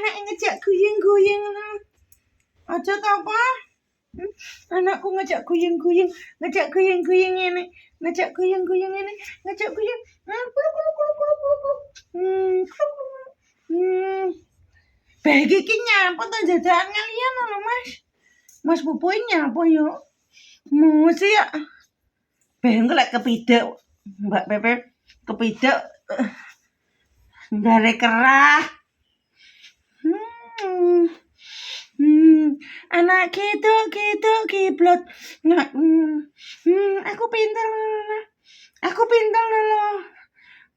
anak ngejak guyeng-guyeng. Aja ta apa? Anakku ngejak guyeng-guyeng ini, ngejak guyeng-guyeng ini, ngejak guyeng. Bagi iki nyapa to jadakan kalian lho, Mas. Mas Pupuy nyapa yo? Musi ya. Bengkel lek kepidak Mbak Pepe kepidak gare kerah. Anak gitu kiblot. Nah, aku pintar loh.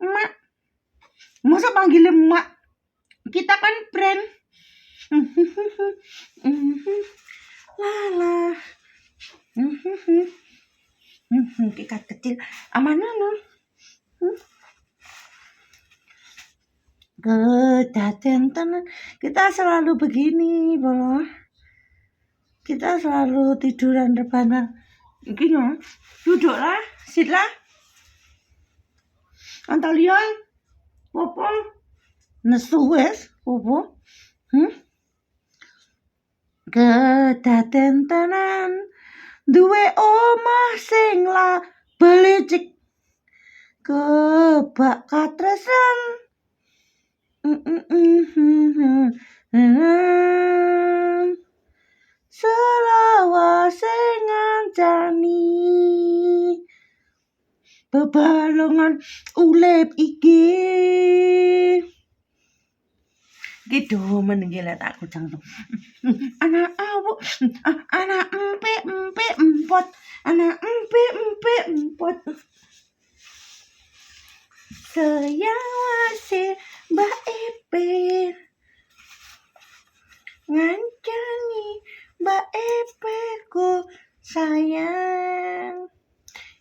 Mak. Masa panggil emak? Kita kan brand. Lala. Kita kecil amanah loh. Kedaten tenan. Kita selalu begini, Bolo. Kita selalu tiduran rebahan. Gini, duduklah, sitlah. Antalian, popo, nesu wes, popo. Kedaten tenan. Duwe omah sing la belicik. Kebak katresan. Selawase ngancani bebalongan ulip iki. Gitu meninggal aku jantung. Anak awuk, anak empe empot, anak empe empot. Selawase Mbak Epe ngancani Mbak Epe ku sayang.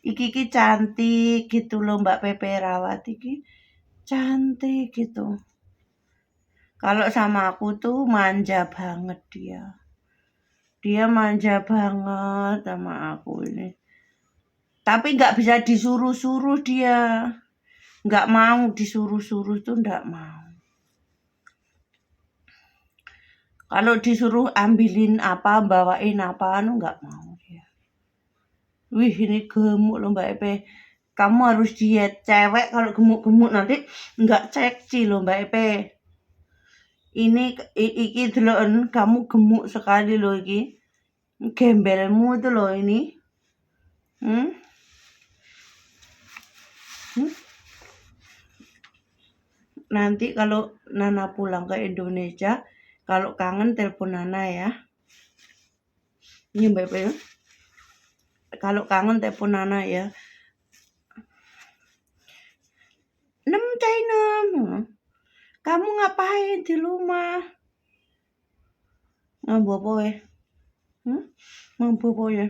Iki cantik gitu loh Mbak Pepe Rawat iki cantik gitu. Kalau sama aku tuh manja banget dia. Dia manja banget sama aku ini. Tapi nggak bisa disuruh-suruh dia. Nggak mau disuruh-suruh tuh nggak mau. Kalau disuruh ambilin apa, bawain apa, nggak mau dia. Wih ini gemuk loh Mbak Epe. Kamu harus diet. Cewek kalau gemuk-gemuk nanti nggak seksi loh Mbak Epe. Ini iki deloken kamu gemuk sekali loh iki. Gembelmu itu loh ini. Nanti kalau Nana pulang ke Indonesia, kalau kangen telepon Nana ya. Ini Mbak Epe ya. Kalau kangen telepon Nana ya. China. Kamu ngapain di rumah? Ngambu apa ya? Ngambu apa ya?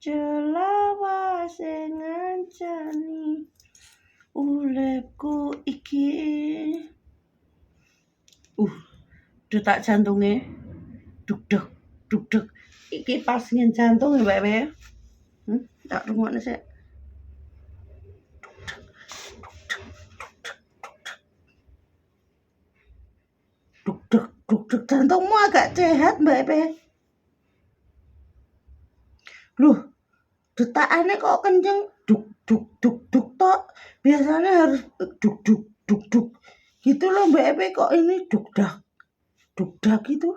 Selawase ngancani ulipku iki. Detak jantungnya duk duk. Iki pas ngin jantung ya Mbak Be. Tak rungokne sik. Duk jantungmu agak sehat Mbak Be. Loh, detakane kok kenceng duk tok. Biasanya harus duk. Gitu loh Mbak Epe kok ini duk dak gitu.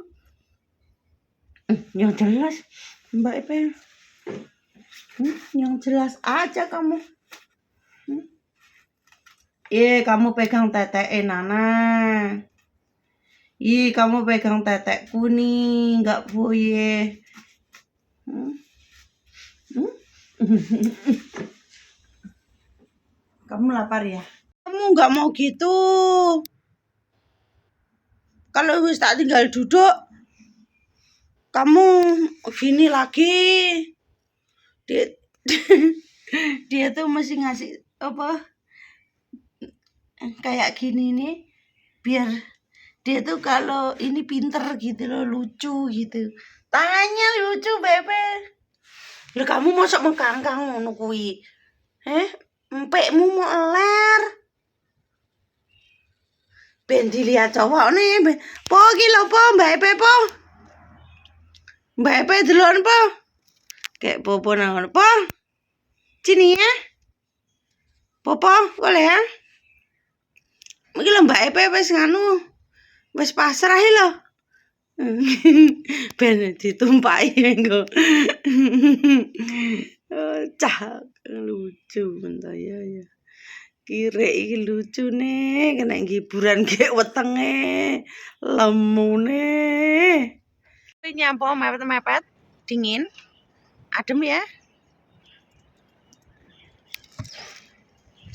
Yang jelas Mbak Epe. Yang jelas aja kamu. Kamu pegang tetek Nana. Kamu pegang tetekku nih, enggak boleh. Kamu lapar ya? Kamu enggak mau gitu. Kalau wis tak tinggal duduk, kamu gini lagi. Dia tuh mesti ngasih apa? Kayak gini nih, biar dia tuh kalau ini pinter gitu loh, lucu gitu. Tangannya lucu, Bebe. Lah kamu mosok mengkangkang ngono kuwi. Empekmu mau ler. Ben dilihat cowok nih. Po iki lho po, Mbak Epe po. Mbak Epe delon po. Kayak popo nang po. Sini ya. Popo, boleh ya? Iki lho Mbak Epe wis nganu. Wis pasrah lho. Ben ditumpaki engko. Cah lucu bentar ya. Kirek iki lucune kena hiburan gek wetenge. Lemune. Nyampo mepet-mepet, dingin. Adem ya.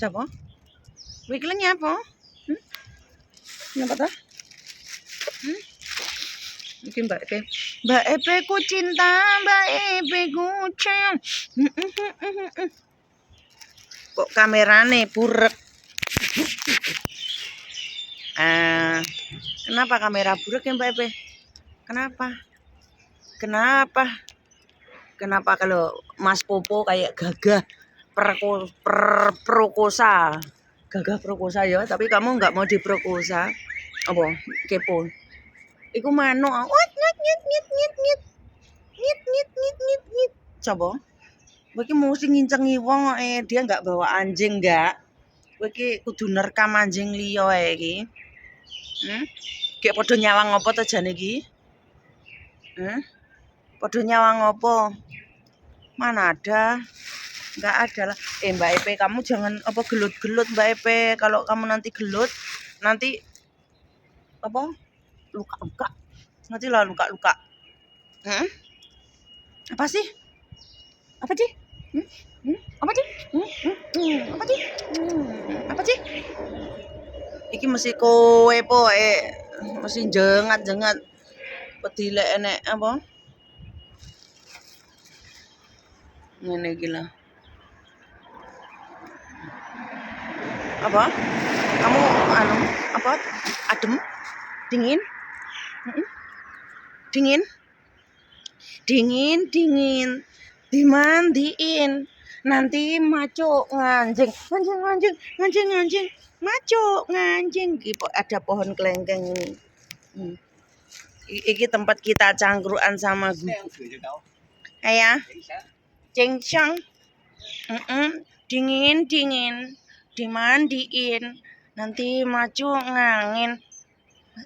Coba. Wikile nyapa? Nyapa ta? Mungkin Mbak Epe. Mbak Epe ku cinta, Mbak Epe ku cinta. Kok kamerane burek? Kenapa kamera burek ya Mbak Epe? Kenapa? Kenapa kalau Mas Popo kayak gagah perkosa? Gagah perkosa ya, tapi kamu nggak mau diperkosa. Apa? Kepo. Iku manuk. Nyit. Coba. Kowe mesti ngincengi wong dia nggak bawa anjing nggak. Kowe kudu nerekam anjing liya iki. Kayak padha nyawang apa to jane iki? Padha nyawang apa? Mana ada? Nggak ada lah. Mbak Epe, kamu jangan apa gelut-gelut Mbak Epe. Kalau kamu nanti gelut, nanti apa? Luka-luka. Nanti lah luka-luka. Apa sih? Apa sih? Apa sih? Apa sih? Iki mesti kowe po mesti jengat-jengat. Pedilek enek apa? Ngene iki lah. Apa? Kamu apa? Adem? Dingin? Dingin. Dimandiin. Nanti macuk nganjing. Macuk nganjing. Ada pohon kelengkeng ini. Iki tempat kita cangkruan sama guru. Ya. Cengcang. Dingin. Dimandiin. Nanti macuk ngangin.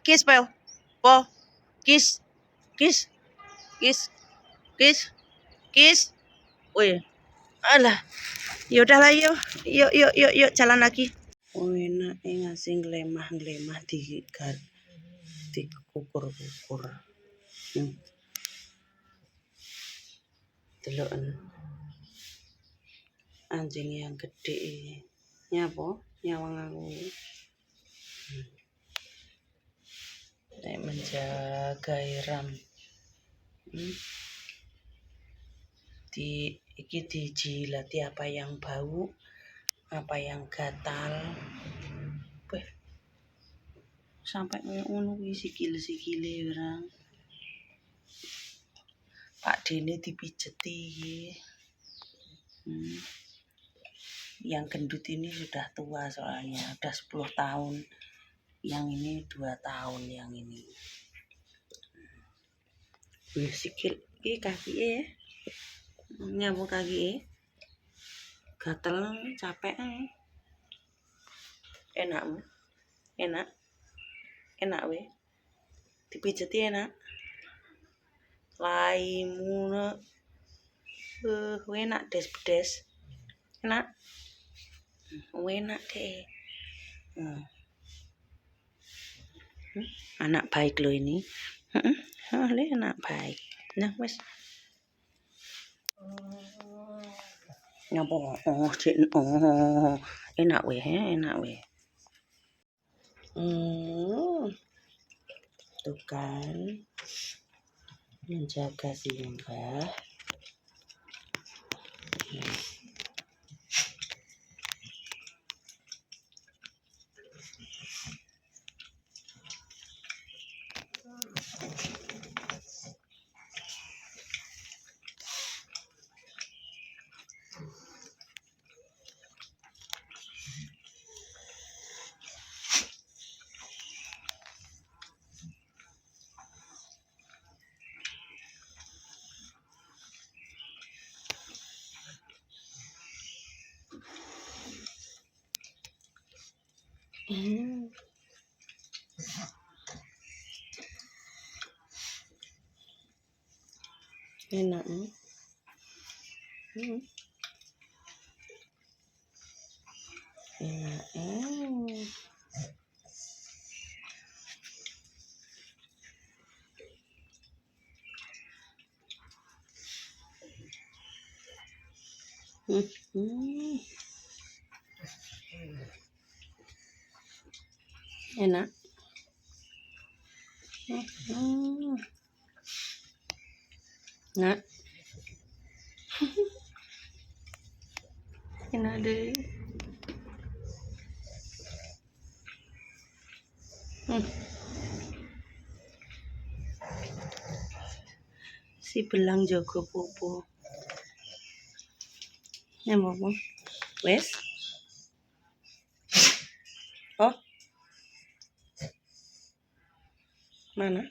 Kiss, Po. Kiss. Wih. Alah. Yaudahlah yuk jalan lagi. Oh enak ngasih ngelemah di kukur. Deloken anjing yang gede. Nyapa? Nyawang aku. Menjaga Iram. Iki dijilati apa yang bau, apa yang gatal. Sampai ngono kuwi sikile orang. Pak Dene dipijeti. Yang gendut ini sudah tua soalnya, udah 10 tahun. Yang ini 2 tahun yang ini. Wih sikil iki kaki ya. Nyapu kaki gatel capek. Enak weh. Dipijeti enak. Laimu enak des. Enak. Enak deh. Anak baik lo ini. Anak baik. Nah, wes. Nyopo enak weh. Tuh kan menjaga Simbah. Hmm, enak. Hmm, enak. Hmm, enak. Hmm, enak. Enak deh. Hmm, si belang jago popo. Ya mau. Wes. Oh, mana?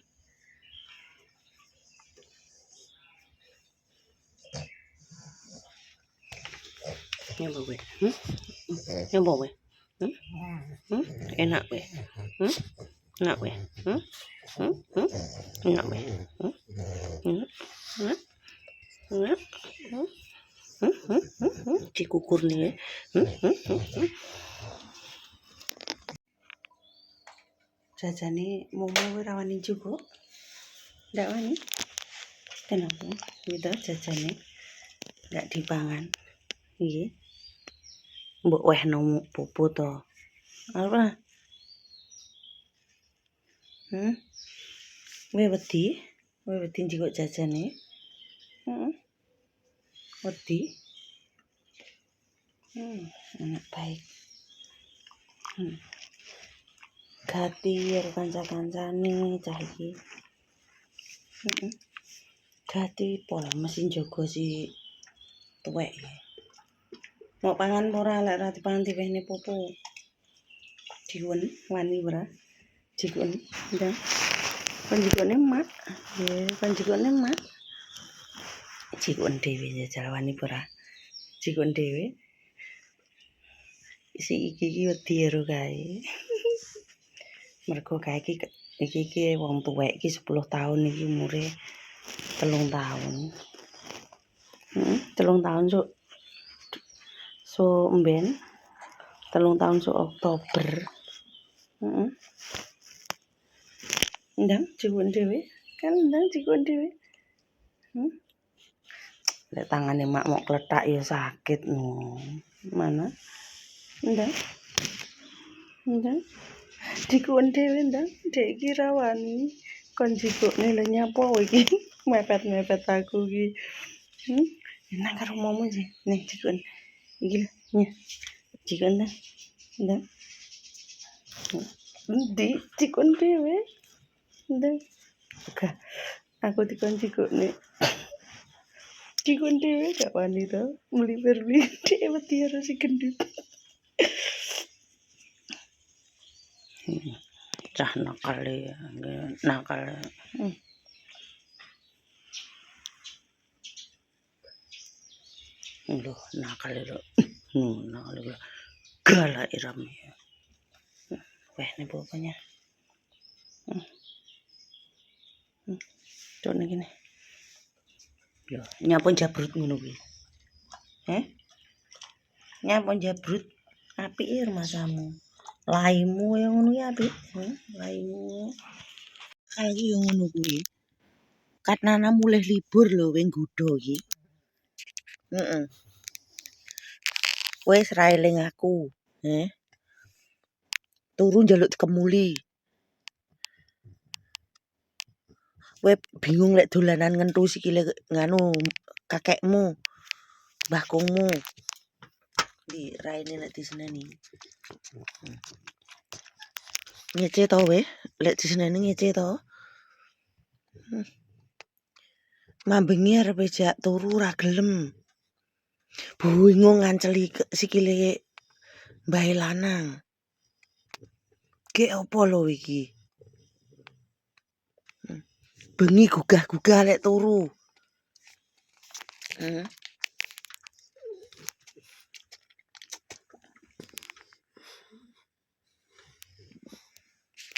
Ya mau wes. Ya mau wes. Hmm, enak wes. Enak wes. Enak wes. Enak. Enak. Enak. Dikukur nih. Jajane momo rawani juga. Ndak wani. Kenapa? Gitu jajane nggak dipangan. Iya. Mbok weh nemu pupu to. Apa? Wedi? Wedi njikok jajane. Heeh. Wedi. Anak baik. Gati karo kanca-kancane cah iki. Gati pol mesin jaga si tuwek. Mau pangan ora lek ra dipangan diwehne pupu. Diwen wani ora? Jikun ndang. Panjikone mak. Nggih, panjikone mak. Jikun dhewe jajal wani ora? Jikun dhewe. Si iki wedi karo kae. Mergo kae iki wong tuwek iki 10 tahun iki umure 3 tahun. 3 tahun so mben 3 tahun so Oktober. Ndang jikun dhewe. Kan ndang jikun dhewe. Lek tangane mak mau kletak ya sakit no. Mana? Ndang. Ndang. Jikun dhewe ndang. Dek iki rawani. Kon jikukne lho nyapa iki. Mepet-mepet aku iki. Enak karo momo sih. Nih jikun. Iki lho. Nih. Jikun ndang. Ndang. Endi jikun dhewe? Ndang. Oke. Aku dikon jikukne. Jikun dhewe gak wani to. Mliwir-mliwir dhek wedi karo si gendut. Cah nakal nakal. Loh, nakal lho. Nakal lho. Galak irame. Weh nih pokoknya. Cuk ning kene. Lho, nyapa jabrut ngono kuwi. Nyapa jabrut. Apik e masamu. Laimu yang ngono ki apik. Laimu. Kali yo ngono kuwi. Katnana mulih libur lho wing gudo iki. Wes ra eling aku. Turu njaluk dikemuli. Kowe bingung lek dolanan ngentu sikile nganu kakekmu. Mbahkungmu. Di raine lek diseneni. Ngece to we, lek diseneni ngece to. Mambengi arep jak turu ra gelem. Bingung nganceli sikile mbahe lanang. Ki opo lho iki? Bengi gugah-gugah lek turu.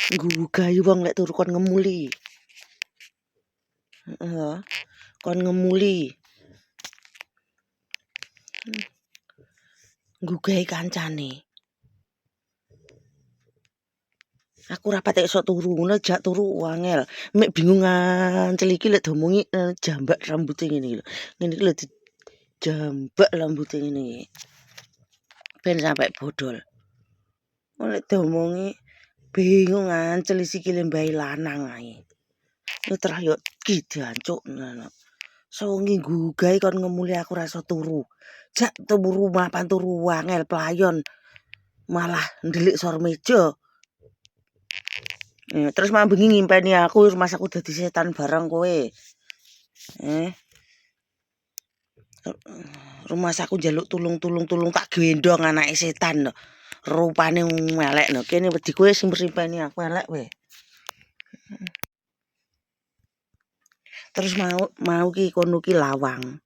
Nggugahi wong lek turu kon ngemuli. Heeh. Kon ngemuli. Nggugahi kancane. Aku ora patek iso turu, ngono jak turu angel. Mek bingung ancel iki lek diomongi jambak rambute ngene iki lho. Ngene iki lho dijambak rambute ngene iki. Ben sampe bodol. Lek diomongi bingung ancel sikile mbae lanang ae. Terus yo dijancuk. Sewengi nggugahi kon ngemuli aku ora iso turu. Jak turu mapan turu angel playon. Malah ndelik sor meja. Terus malah bengi ngimpeni aku mas aku dadi setan bareng kowe. Rumah aku njaluk tulung tak gendong anake setan lho. Rupane elek lho. Kene wedi kowe sing mrimpeni aku elek kowe. Terus mau ki kono ki lawang.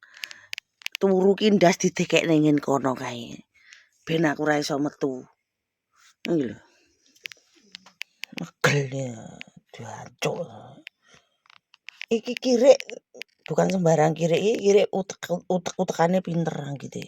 Turu ki ndas didekekne ngene kono kae. Ben aku ora iso metu. Iki lho. Megel diancuk. Iki kirik bukan sembarang kirik, iki kirik utek-utekane pinter gitu.